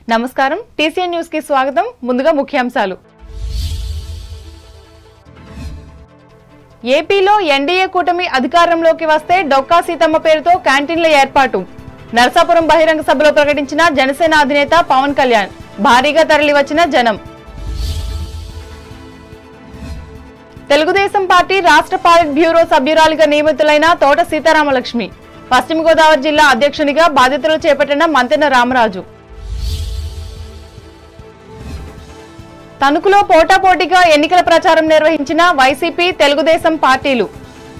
నమస్కారం TCN news కి స్వాగతం ముందుగా ముఖ్యాంశాలు ఏపీలో ఎన్డీఏ కూటమి అధికారంలోకి వస్తే డొక్కా సీతమ్మ పేరుతో క్యాంటీన్ల ఏర్పాటు నరసాపురం బహిరంగ సభలో ప్రకటించిన జనసేన అధినేత పవన్ కళ్యాణ్ భారీగా తరలివచ్చిన జనం తెలుగుదేశం పార్టీ రాష్ట్ర పాలిట్ బ్యూరో సభ్యురాలిగా నియమితులైన తోట సీతారామలక్ష్మి పశ్చిమ గోదావరి జిల్లా అధ్యక్షునిగా బాధ్యతలు చేపట్టిన మంతెన రామరాజు తణుకులో పోటాపోటీగా ఎన్నికల ప్రచారం నిర్వహించిన వైసీపీ తెలుగుదేశం పార్టీలు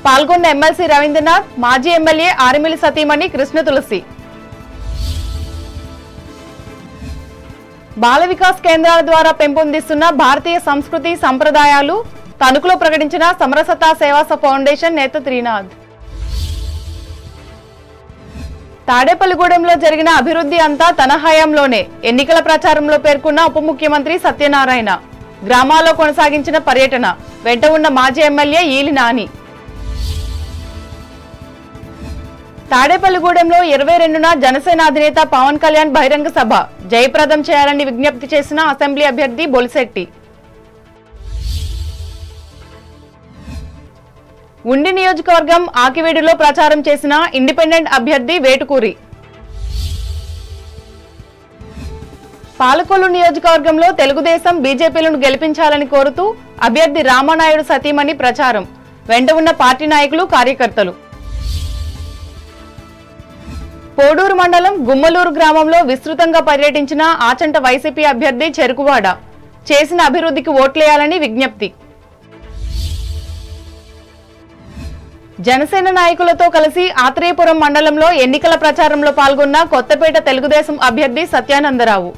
పాల్గొన్న ఎమ్మెల్సీ రవీంద్రనాథ్ మాజీ ఎమ్మెల్యే ఆరిమిల్లి సతీమణి కృష్ణ తులసి బాల వికాస్ కేంద్రాల ద్వారా పెంపొందిస్తున్న భారతీయ సంస్కృతి సంప్రదాయాలు తణుకులో ప్రకటించిన సమరసతా సేవా ఫౌండేషన్ నేత త్రినాథ్ తాడేపల్లిగూడెంలో జరిగిన అభివృద్ధి అంతా తన హయాంలోనే ఎన్నికల ప్రచారంలో పేర్కొన్న ఉప ముఖ్యమంత్రి సత్యనారాయణ గ్రామాల్లో కొనసాగించిన పర్యటన వెంట ఉన్న మాజీ ఎమ్మెల్యే ఈలి నాని తాడేపల్లిగూడెంలో 22న జనసేన అధినేత పవన్ కళ్యాణ్ బహిరంగ సభ జయప్రదం చేయాలని విజ్ఞప్తి చేసిన అసెంబ్లీ అభ్యర్థి బొలిశెట్టి ఉండి నియోజకవర్గం ఆకివీడులో ప్రచారం చేసిన ఇండిపెండెంట్ అభ్యర్థి వేటుకూరి పాలకొల్లు నియోజకవర్గంలో తెలుగుదేశం బీజేపీలను గెలిపించాలని కోరుతూ అభ్యర్థి రామానాయుడు సతీమణి ప్రచారం వెంట ఉన్న పార్టీ నాయకులు కార్యకర్తలు పోడూరు మండలం గుమ్మలూరు గ్రామంలో విస్తృతంగా పర్యటించిన ఆచంట వైసీపీ అభ్యర్థి చెరుకువాడ చేసిన అభివృద్ధికి ఓట్లేయాలని విజ్ఞప్తి జనసేన నాయకులతో కలిసి ఆత్రేయపురం మండలంలో ఎన్నికల ప్రచారంలో పాల్గొన్న కొత్తపేట తెలుగుదేశం అభ్యర్థి సత్యానందరావు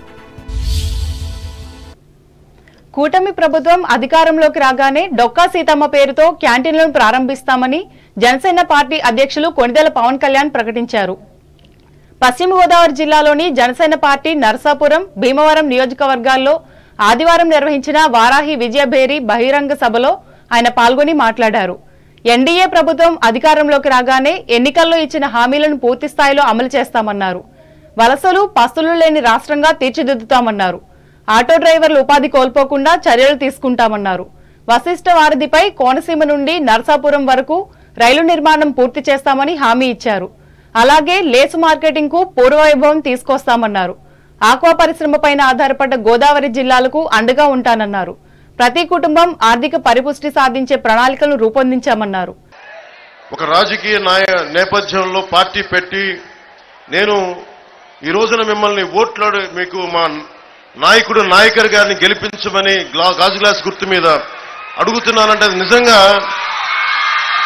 కూటమి ప్రభుత్వం అధికారంలోకి రాగానే డొక్కా సీతమ్మ పేరుతో క్యాంటీన్లను ప్రారంభిస్తామని జనసేన పార్టీ అధ్యక్షులు కొణిదెల పవన్ కళ్యాణ్ ప్రకటించారు పశ్చిమ గోదావరి జిల్లాలోని జనసేన పార్టీ నరసాపురం భీమవరం నియోజకవర్గాల్లో ఆదివారం నిర్వహించిన వారాహి విజయభేరి బహిరంగ సభలో ఆయన పాల్గొని మాట్లాడారు ఎన్డీఏ ప్రభుత్వం అధికారంలోకి రాగానే ఎన్నికల్లో ఇచ్చిన హామీలను పూర్తి స్థాయిలో అమలు చేస్తామన్నారు వలసలు పస్తులు లేని రాష్ట్రంగా తీర్చిదిద్దుతామన్నారు ఆటో డ్రైవర్లు ఉపాధి కోల్పోకుండా చర్యలు తీసుకుంటామన్నారు వశిష్ఠ వారధిపై కోనసీమ నుండి నరసాపురం వరకు రైలు నిర్మాణం పూర్తి చేస్తామని హామీ ఇచ్చారు అలాగే లేసు మార్కెటింగ్ కు పూర్వవైభవం తీసుకొస్తామన్నారు ఆక్వా పరిశ్రమపైన ఆధారపడ్డ గోదావరి జిల్లాలకు అండగా ఉంటానన్నారు ప్రతి కుటుంబం ఆర్థిక పరిపుష్టి సాధించే ప్రణాళికలు రూపొందించామన్నారు ఒక రాజకీయ నేపథ్యంలో పార్టీ పెట్టి నేను ఈ రోజున మిమ్మల్ని ఓట్లాడు మీకు మా నాయకుడు నాయకర్ గారిని గెలిపించమని గాజు గ్లాస్ గుర్తు మీద అడుగుతున్నానంటే అది నిజంగా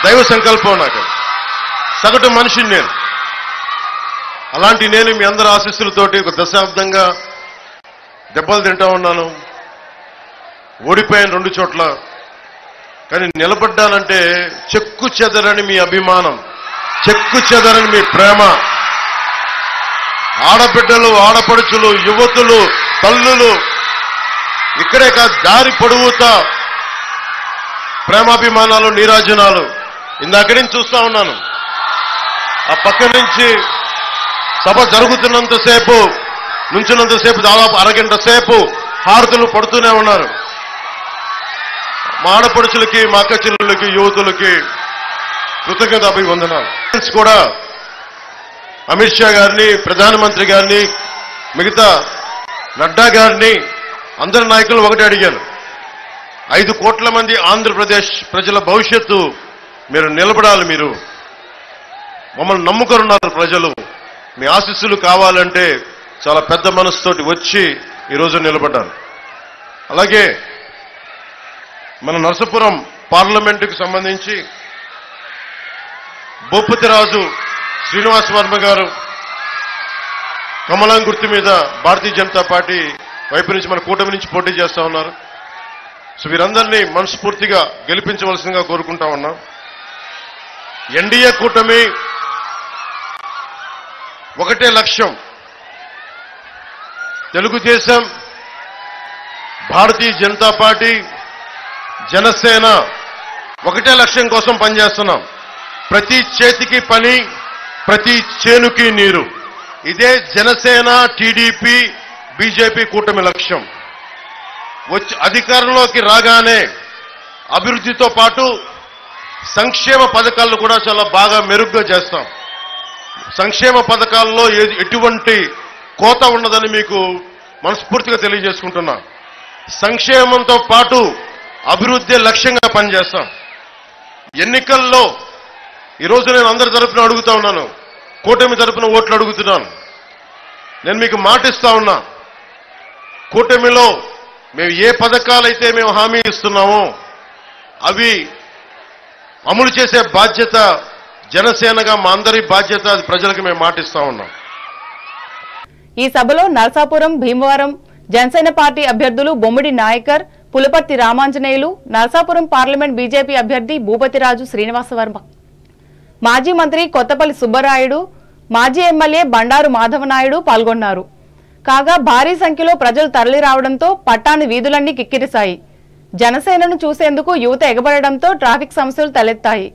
దైవ సంకల్పం నాకు సగటు మనిషిని నేను అలాంటి నేను మీ అందరి ఆశీస్సులతోటి ఒక దశాబ్దంగా దెబ్బలు తింటా ఉన్నాను ఓడిపోయాను 2 చోట్ల కానీ నిలబడ్డానంటే చెక్కు చెదరని మీ అభిమానం చెక్కు చెదరని మీ ప్రేమ ఆడబిడ్డలు ఆడపడుచులు యువతులు తల్లులు ఇక్కడే కాదు దారి పొడవుతా ప్రేమాభిమానాలు నీరాజనాలు ఇందాక నుంచి చూస్తా ఉన్నాను ఆ పక్క నుంచి సభ జరుగుతున్నంతసేపు నుంచున్నంతసేపు దాదాపు అరగంట సేపు హారతులు పడుతూనే ఉన్నారు మా ఆడపడుచులకి మా అక్క చెల్లెళ్ళకి యువతులకి కృతజ్ఞత అభివందనాలు కూడా అమిత్ షా గారిని ప్రధానమంత్రి గారిని మిగతా నడ్డా గారిని అందరి నాయకులు ఒకటి అడిగాను 5 కోట్ల మంది ఆంధ్రప్రదేశ్ ప్రజల భవిష్యత్తు మీరు నిలబడాలి మీరు మమ్మల్ని నమ్ముకున్నారు ప్రజలు మీ ఆశీస్సులు కావాలంటే చాలా పెద్ద మనసుతోటి వచ్చి ఈరోజు నిలబడ్డాను అలాగే మన నరసాపురం పార్లమెంటుకు సంబంధించి భూపతిరాజు శ్రీనివాస్ వర్మ గారు కమలం గుర్తు మీద భారతీయ జనతా పార్టీ వైపు నుంచి మన కూటమి నుంచి పోటీ చేస్తా ఉన్నారు సో వీరందరినీ మనస్ఫూర్తిగా గెలిపించవలసిందిగా కోరుకుంటా ఉన్నాం ఎన్డీఏ కూటమి ఒకటే లక్ష్యం తెలుగుదేశం భారతీయ జనతా పార్టీ జనసేన ఒకటే లక్ష్యం కోసం పనిచేస్తున్నాం ప్రతి చేతికి పని ప్రతి చేనుకి నీరు ఇదే జనసేన టీడీపీ బీజేపీ కూటమి లక్ష్యం. వచ్చి అధికారంలోకి రాగానే అభివృద్ధితో పాటు సంక్షేమ పథకాలను కూడా చాలా బాగా మెరుగ్గా చేస్తాం. సంక్షేమ పథకాల్లో ఎటువంటి కోత ఉండదని మీకు మనస్ఫూర్తిగా తెలియజేసుకుంటున్నా. సంక్షేమంతో పాటు అభివృద్ధి లక్ష్యంగా పనిచేస్తాం. ఎన్నికల్లో ఈరోజు నేను అందరి తరపున అడుగుతా ఉన్నాను, కూటమి తరపున ఓట్లు అడుగుతున్నాను. నేను మీకు మాటిస్తా ఉన్నా, కూటమిలో మేము ఏ పథకాలైతే మేము హామీ ఇస్తున్నామో అవి అమలు చేసే బాధ్యత జనసేనగా మా అందరి బాధ్యత, అది ప్రజలకు మేము మాటిస్తా ఉన్నాం. ఈ సభలో నరసాపురం, భీమవరం జనసేన పార్టీ అభ్యర్థులు బొమ్మిడి నాయకర్, పులపర్తి రామాంజనేయులు, నరసాపురం పార్లమెంట్ బీజేపీ అభ్యర్థి భూపతిరాజు శ్రీనివాసవర్మ, మాజీ మంత్రి కొత్తపల్లి సుబ్బరాయుడు, మాజీ ఎమ్మెల్యే బండారు మాధవనాయుడు పాల్గొన్నారు. కాగా భారీ సంఖ్యలో ప్రజలు తరలి రావడంతో పట్టాణి వీధులన్నీ కిక్కిరిశాయి. జనసేనను చూసేందుకు యువత ఎగబడడంతో ట్రాఫిక్ సమస్యలు తలెత్తాయి.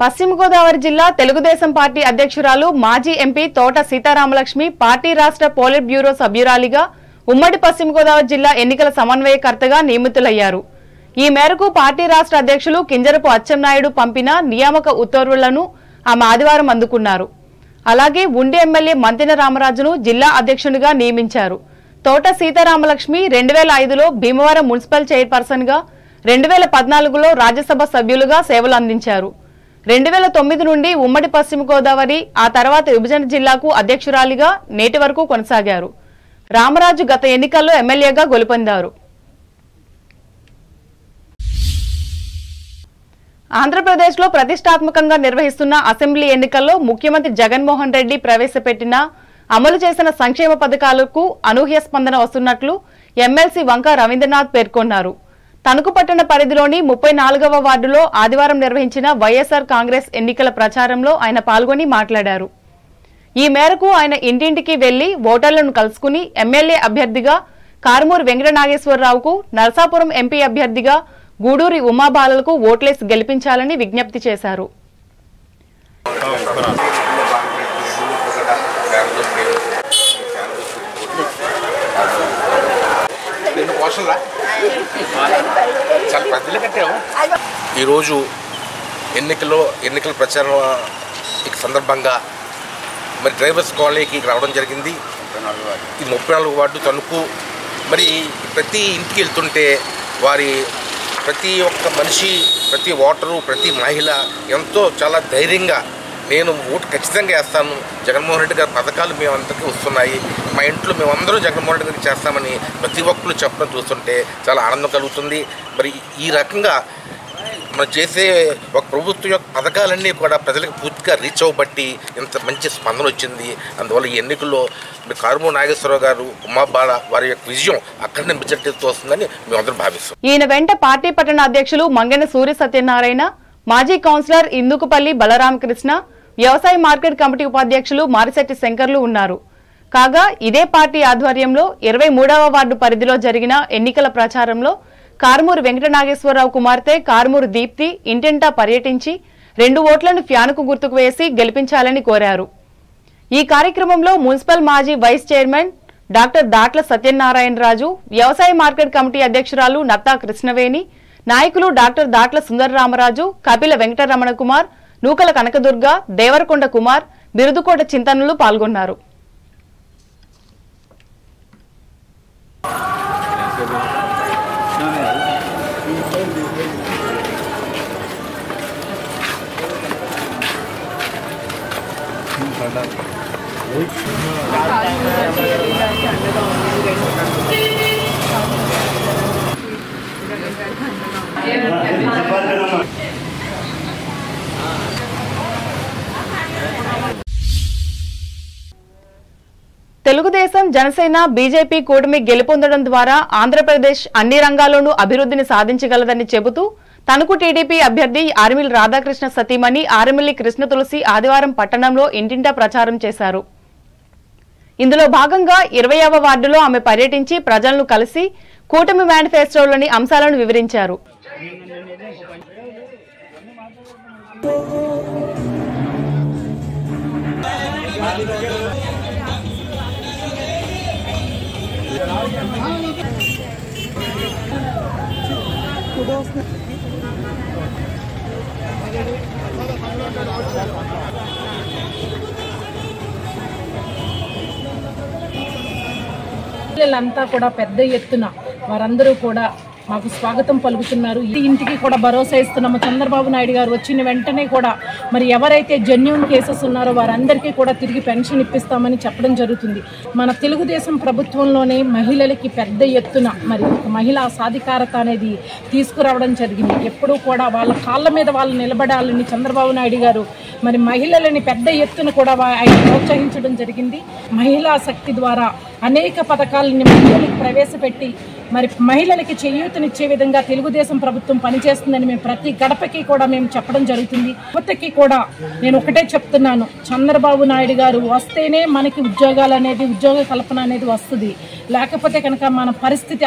పశ్చిమ గోదావరి జిల్లా తెలుగుదేశం పార్టీ అధ్యక్షురాలు మాజీ ఎంపీ తోట సీతారామలక్ష్మి పార్టీ రాష్ట్ర పోలిట్ బ్యూరో సభ్యురాలిగా ఉమ్మడి పశ్చిమ గోదావరి జిల్లా ఎన్నికల సమన్వయకర్తగా నియమితులయ్యారు. ఈ మేరకు పార్టీ రాష్ట్ర అధ్యక్షులు కింజరపు అచ్చెన్నాయుడు పంపిన నియామక ఉత్తర్వులను ఆమె ఆదివారం అందుకున్నారు. అలాగే ఉండి ఎమ్మెల్యే మంతెన రామరాజును జిల్లా అధ్యక్షునిగా నియమించారు. తోట సీతారామలక్ష్మి 2005లో భీమవరం మున్సిపల్ చైర్పర్సన్ గా, 2014లో రాజ్యసభ సభ్యులుగా సేవలు అందించారు. 2009 నుండి ఉమ్మడి పశ్చిమ గోదావరి, ఆ తర్వాత విభజన జిల్లాకు అధ్యక్షురాలిగా నేటి వరకు కొనసాగారు. రామరాజు గత ఎన్నికల్లో ఎమ్మెల్యేగా గెలుపొందారు. ఆంధ్రప్రదేశ్లో ప్రతిష్టాత్మకంగా నిర్వహిస్తున్న అసెంబ్లీ ఎన్నికల్లో ముఖ్యమంత్రి జగన్మోహన్ రెడ్డి ప్రవేశపెట్టిన, అమలు చేసిన సంక్షేమ పథకాలకు అనూహ్య స్పందన వస్తున్నట్లు ఎమ్మెల్సీ వంక రవీంద్రనాథ్ పేర్కొన్నారు. తణుకు పట్టణ పరిధిలోని 34వ వార్డులో ఆదివారం నిర్వహించిన వైఎస్ఆర్ కాంగ్రెస్ ఎన్నికల ప్రచారంలో ఆయన పాల్గొని మాట్లాడారు. ఈ మేరకు ఆయన ఇంటింటికి వెళ్లి ఓటర్లను కలుసుకుని ఎమ్మెల్యే అభ్యర్థిగా కారుమూరి వెంకట నాగేశ్వరరావుకు, నరసాపురం ఎంపీ అభ్యర్థిగా గూడూరి ఉమాబాలలకు ఓట్లేసి గెలిపించాలని విజ్ఞప్తి చేశారు. ఈరోజు ఎన్నికల ప్రచారం సందర్భంగా మరి డ్రైవర్స్ కాలనీకి రావడం జరిగింది. ఇది 34 వార్డు తణుకు. మరి ప్రతి ఇంటికి వెళ్తుంటే ప్రతి ఒక్క మనిషి, ప్రతి ఓటరు, ప్రతి మహిళ ఎంతో చాలా ధైర్యంగా నేను ఓటు ఖచ్చితంగా వేస్తాను, జగన్మోహన్ రెడ్డి గారి పథకాలు మేమందరికీ వస్తున్నాయి, మా ఇంట్లో మేమందరం జగన్మోహన్ రెడ్డి గారికి చేస్తామని ప్రతి ఒక్కరు చెప్పడం చూస్తుంటే చాలా ఆనందం కలుగుతుంది. మరి ఈ రకంగా మనం చేసే ఒక ప్రభుత్వం యొక్క పథకాలన్నీ కూడా ప్రజలకు పూర్తిగా రీచ్ అవ్వబట్టి ఇంత మంచి స్పందన వచ్చింది. అందువల్ల ఈ ఎన్నికల్లో కారుమూరి నాగేశ్వరరావు గారు, ఉమాబాల వారి యొక్క విజయం అక్కడనే మెజారిటీతో వస్తుందని మేమందరం భావిస్తాం. ఈయన వెంట పార్టీ పట్టణ అధ్యక్షులు మంగెన సూర్య సత్యనారాయణ, మాజీ కౌన్సిలర్ ఇందుకుపల్లి బలరామకృష్ణ, వ్యవసాయ మార్కెట్ కమిటీ ఉపాధ్యక్షులు మారిశెట్టి శంకర్లు ఉన్నారు. కాగా ఇదే పార్టీ ఆధ్వర్యంలో 23వ వార్డు పరిధిలో జరిగిన ఎన్నికల ప్రచారంలో కారుమూరి వెంకట నాగేశ్వరరావు కుమార్తె కారుమూరి దీప్తి ఇంటింటా పర్యటించి 2 ఓట్లను ఫ్యానుకు గుర్తుకు వేసి గెలిపించాలని కోరారు. ఈ కార్యక్రమంలో మున్సిపల్ మాజీ vice chairman doctor Datla Satyanarayanaraju, వ్యవసాయ మార్కెట్ కమిటీ అధ్యక్షురాలు నత్తా కృష్ణవేణి, నాయకులు డాక్టర్ దాట్ల సుందరరామరాజు, కపిల వెంకటరమణ కుమార్, నూకల కనకదుర్గ, దేవరకొండ కుమార్, బిరుదుకోట చింతనులు పాల్గొన్నారు. తెలుగుదేశం, జనసేన, బీజేపీ కూటమి గెలుపొందడం ద్వారా ఆంధ్రప్రదేశ్ అన్ని రంగాల్లోనూ అభివృద్ధిని సాధించగలదని చెబుతూ తణుకు టీడీపీ అభ్యర్థి ఆర్మిల్ రాధాకృష్ణ సతీమణి ఆర్మిల్లి కృష్ణ తులసి ఆదివారం పట్టణంలో ఇంటింటా ప్రచారం చేశారు. ఇందులో భాగంగా 20వ వార్డులో ఆమె పర్యటించి ప్రజలను కలిసి కూటమి మేనిఫెస్టోలోని అంశాలను వివరించారు. పిల్లలంతా కూడా పెద్ద ఎత్తున వారందరూ కూడా మాకు స్వాగతం పలుకుతున్నారు. ఇంటికి కూడా భరోసా ఇస్తున్నాము. చంద్రబాబు నాయుడు గారు వచ్చిన వెంటనే కూడా మరి ఎవరైతే జెన్యూన్ కేసెస్ ఉన్నారో వారందరికీ కూడా తిరిగి పెన్షన్ ఇప్పిస్తామని చెప్పడం జరుగుతుంది. మన తెలుగుదేశం ప్రభుత్వంలోనే మహిళలకి పెద్ద ఎత్తున మరి మహిళా సాధికారత అనేది తీసుకురావడం జరిగింది. ఎప్పుడూ కూడా వాళ్ళ కాళ్ళ మీద వాళ్ళు నిలబడాలని చంద్రబాబు నాయుడు గారు మరి మహిళలని పెద్ద ఎత్తున కూడా ఆయన ప్రోత్సహించడం జరిగింది. మహిళా శక్తి ద్వారా అనేక పథకాలని మహిళలకు ప్రవేశపెట్టి మరి మహిళలకి చేయూతనిచ్చే విధంగా తెలుగుదేశం ప్రభుత్వం పనిచేస్తుందని మేము ప్రతి గడపకి కూడా మేము చెప్పడం జరుగుతుంది. యువతకి కూడా నేను ఒకటే చెప్తున్నాను, చంద్రబాబు నాయుడు గారు వస్తేనే మనకి ఉద్యోగాలు అనేది ఉద్యోగ కల్పన అనేది వస్తుంది. లేకపోతే కనుక మన పరిస్థితి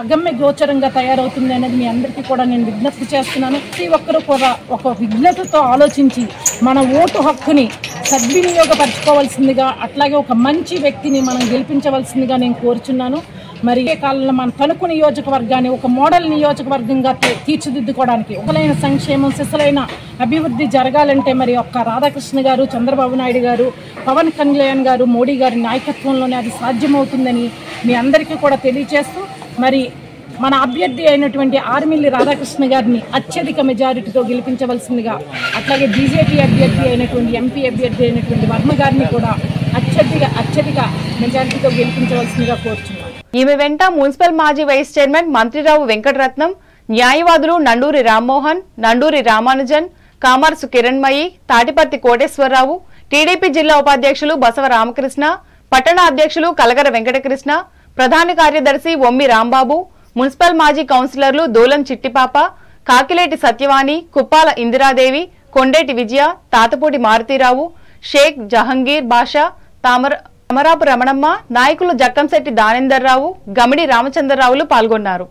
అగమ్య గోచరంగా తయారవుతుంది అనేది మీ అందరికీ కూడా నేను విజ్ఞప్తి చేస్తున్నాను. ప్రతి ఒక్కరూ కూడా ఒక విజ్ఞతతో ఆలోచించి మన ఓటు హక్కుని సద్వినియోగపరచుకోవాల్సిందిగా అట్లాగే ఒక మంచి వ్యక్తిని మనం గెలిపించవలసిందిగా నేను కోరుచున్నాను. మరి ఏ కాలంలో మన తణుకు నియోజకవర్గాన్ని ఒక మోడల్ నియోజకవర్గంగా తీర్చిదిద్దుకోవడానికి ఒకలైన సంక్షేమం సిసలైన అభివృద్ధి జరగాలంటే మరి ఒక్క రాధాకృష్ణ గారు, చంద్రబాబు నాయుడు గారు, పవన్ కళ్యాణ్ గారు, మోడీ గారి నాయకత్వంలోనే అది సాధ్యమవుతుందని మీ అందరికీ కూడా తెలియజేస్తూ మరి మన అభ్యర్థి అయినటువంటి ఆర్మిల్లి రాధాకృష్ణ గారిని అత్యధిక మెజారిటీతో గెలిపించవలసిందిగా అట్లాగే బీజేపీ అభ్యర్థి అయినటువంటి ఎంపీ అభ్యర్థి అయినటువంటి వర్మ గారిని కూడా అత్యధిక మెజారిటీతో గెలిపించవలసిందిగా కోరుచున్నాను. ఈమె వెంట మున్సిపల్ మాజీ వైస్ చైర్మన్ మంత్రిరావు వెంకటరత్నం, న్యాయవాదులు నండూరి రామ్మోహన్, నండూరి రామానుజన్, కామర్సు కిరణ్మయి, తాటిపర్తి కోటేశ్వరరావు, టీడీపీ జిల్లా ఉపాధ్యక్షులు బసవ రామకృష్ణ, పట్టణ అధ్యక్షులు కలగర వెంకటకృష్ణ, ప్రధాన కార్యదర్శి ఒమ్మి రాంబాబు, మున్సిపల్ మాజీ కౌన్సిలర్లు దూలం చిట్టిపాప, కాకిలేటి సత్యవాణి, కుప్పాల ఇందిరాదేవి, కొండేటి విజయ, తాతపూడి మారుతీరావు, షేక్ జహంగీర్ బాషా, అమరాపు రమణమ్మ, నాయకులు జక్కంశెట్టి దానేందర్రావు, గమిడి రామచంద్రరావులు పాల్గొన్నారు.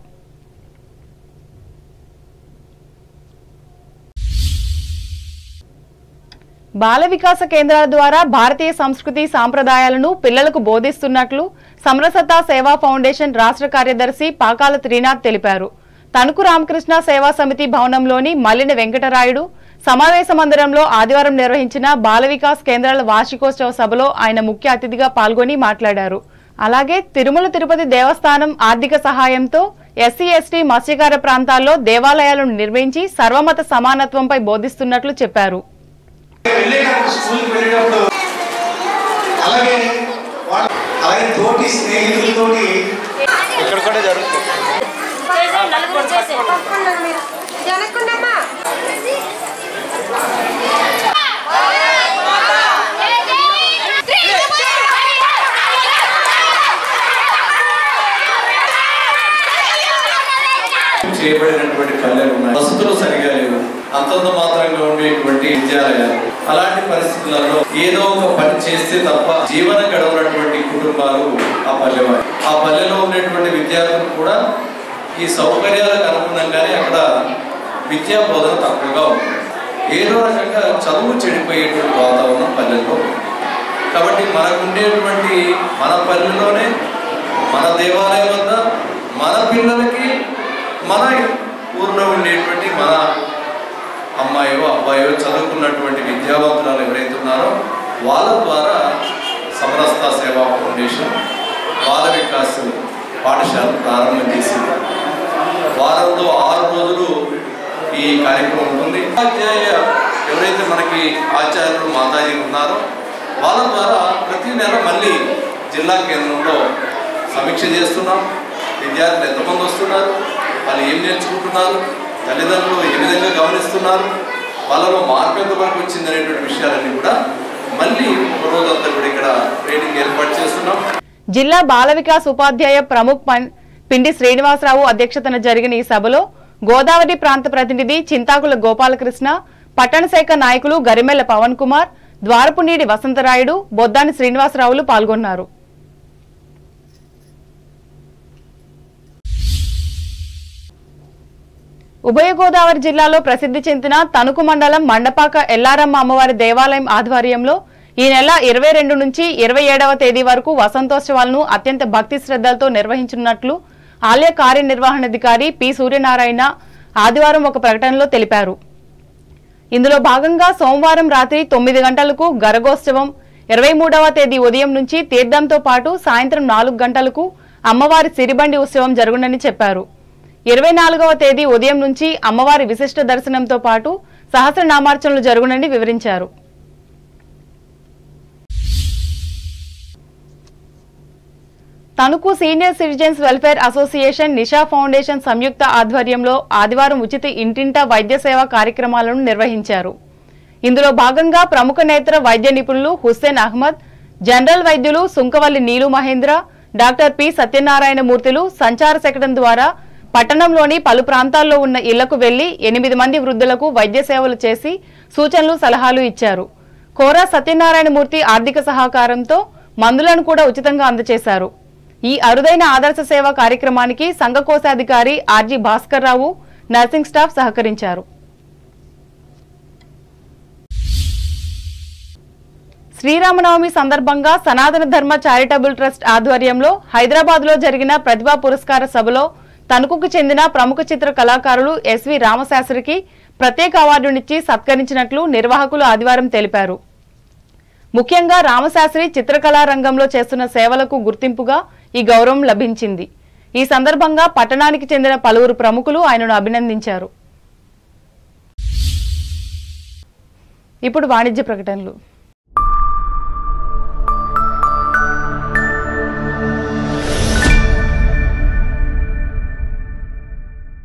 బాల వికాస కేంద్రాల ద్వారా భారతీయ సంస్కృతి సాంప్రదాయాలను పిల్లలకు బోధిస్తున్నట్లు సమరసత సేవా ఫౌండేషన్ రాష్ట్ర కార్యదర్శి పాకాల త్రినాథ్ తెలిపారు. తణుకు రామకృష్ణ సేవా సమితి భవనంలోని మల్లిన వెంకటరాయుడు సమావేశ మందిరంలో ఆదివారం నిర్వహించిన బాల వికాస్ కేంద్రాల వార్షికోత్సవ సభలో ఆయన ముఖ్య అతిథిగా పాల్గొని మాట్లాడారు. అలాగే తిరుమల తిరుపతి దేవస్థానం ఆర్థిక సహాయంతో ఎస్సీ ఎస్టీ మత్స్యకార ప్రాంతాల్లో దేవాలయాలను నిర్మించి సర్వమత సమానత్వంపై బోధిస్తున్నట్లు చెప్పారు. చేయబడినటువంటి పల్లెలు ఉన్నాయి, వసతులు సరిగా లేవు, అంతంత మాత్రంగా ఉండేటువంటి విద్యాలయాలు. అలాంటి పరిస్థితులలో ఏదో ఒక పని చేస్తే తప్ప జీవనం గడవనటువంటి కుటుంబాలు ఆ పల్లెవారు. ఆ పల్లెలో ఉండేటువంటి విద్యార్థులు కూడా ఈ సౌకర్యాలకు అనుగుణంగానే అక్కడ విద్యా బోధన తక్కువగా ఉంటుంది. ఏదో రకంగా చదువు చెడిపోయేటువంటి వాతావరణం పల్లెల్లో. కాబట్టి మనకు ఉండేటువంటి మన పల్లెలోనే మన దేవాలయం వద్ద మన పిల్లలకి మన ఊర్లో ఉండేటువంటి మన అమ్మాయో అబ్బాయో చదువుకున్నటువంటి విద్యావంతురాలు ఎవరైతే ఉన్నారో వాళ్ళ ద్వారా సమరస్త సేవా ఫౌండేషన్ బాల వికాస్ పాఠశాల ప్రారంభం చేసింది. వారంలో 6 రోజులు ఈ కార్యక్రమం ఉంటుంది. ఉపాధ్యాయ ఎవరైతే మనకి ఆచార్యులు మాతాజీ ఉన్నారో వాళ్ళ ద్వారా ప్రతి నెల మళ్ళీ జిల్లా కేంద్రంలో సమీక్ష చేస్తున్నాం. విద్యార్థులు ఎంతమంది వస్తున్నారు, వాళ్ళు ఏం నేర్చుకుంటున్నారు, తల్లిదండ్రులు ఏ విధంగా గమనిస్తున్నారు, వాళ్ళలో మార్పు ఎంతవరకు వచ్చింది అనేటువంటి విషయాలన్నీ కూడా మళ్ళీ ఒక రోజంతా కూడా ఇక్కడ ట్రైనింగ్ ఏర్పాటు చేస్తున్నాం. జిల్లా బాల వికాస్ ఉపాధ్యాయ ప్రముఖ్ పిండి శ్రీనివాసరావు అధ్యక్షతన జరిగిన ఈ సభలో గోదావరి ప్రాంత ప్రతినిధి చింతాకుల గోపాలకృష్ణ, పట్టణ శాఖ నాయకులు గరిమెల్ల పవన్ కుమార్, ద్వారపునీడి వసంతరాయుడు, బొద్దాని శ్రీనివాసరావులు పాల్గొన్నారు. ఉభయ గోదావరి జిల్లాలో ప్రసిద్ధి చెందిన తణుకు మండలం మండపాక ఎల్లారమ్మ అమ్మవారి దేవాలయం ఆధ్వర్యంలో ఈ నెల 22 నుంచి 27వ తేదీ వరకు వసంతోత్సవాలను అత్యంత భక్తి శ్రద్ధలతో నిర్వహించనున్నట్లు ఆలయ కార్యనిర్వహణాధికారి పి సూర్యనారాయణ ఆదివారం ఒక ప్రకటనలో తెలిపారు. ఇందులో భాగంగా సోమవారం రాత్రి 9 గంటలకు గరగోత్సవం, 23వ తేదీ ఉదయం నుంచి తీర్థంతో పాటు సాయంత్రం 4 గంటలకు అమ్మవారి సిరిబండి ఉత్సవం జరుగునని చెప్పారు. 24వ తేదీ ఉదయం నుంచి అమ్మవారి విశిష్ట దర్శనంతో పాటు సహస్రనామార్చనలు జరుగునని వివరించారు. Tanuku senior citizens welfare association, Nisha foundation సంయుక్త ఆధ్వర్యంలో ఆదివారం ఉచిత ఇంటింటా వైద్య సేవా కార్యక్రమాలను నిర్వహించారు. ఇందులో భాగంగా ప్రముఖ నేత్ర వైద్య నిపుణులు హుస్సేన్ అహ్మద్, జనరల్ వైద్యులు సుంకవల్లి నీలు మహేంద్ర, డాక్టర్ పి సత్యనారాయణ మూర్తులు సంచార శకటం ద్వారా పట్టణంలోని పలు ప్రాంతాల్లో ఉన్న ఇళ్లకు వెళ్లి 8 మంది వృద్ధులకు వైద్య సేవలు చేసి సూచనలు సలహాలు ఇచ్చారు. కోరా సత్యనారాయణ మూర్తి ఆర్థిక సహకారంతో మందులను కూడా ఉచితంగా అందజేశారు. ఈ అరుదైన ఆదర్శ సేవా కార్యక్రమానికి సంఘ కోశాధికారి RG Bhaskar Rao, nursing staff సహకరించారు. శ్రీరామనవమి సందర్భంగా సనాతన ధర్మ చారిటబుల్ ట్రస్ట్ ఆధ్వర్యంలో హైదరాబాద్లో జరిగిన ప్రతిభా పురస్కార సభలో తణుకుకు చెందిన ప్రముఖ చిత్ర కళాకారులు ఎస్వి రామశాస్త్రికి ప్రత్యేక అవార్డునిచ్చి సత్కరించినట్లు నిర్వాహకులు ఆదివారం తెలిపారు. ముఖ్యంగా రామశాస్త్రి చిత్రకళా రంగంలో చేస్తున్న సేవలకు గుర్తింపుగా ఈ గౌరవం లభించింది. ఈ సందర్భంగా పట్టణానికి చెందిన పలువురు ప్రముఖులు ఆయనను అభినందించారు. ఇప్పుడు వాణిజ్య ప్రకటనలు.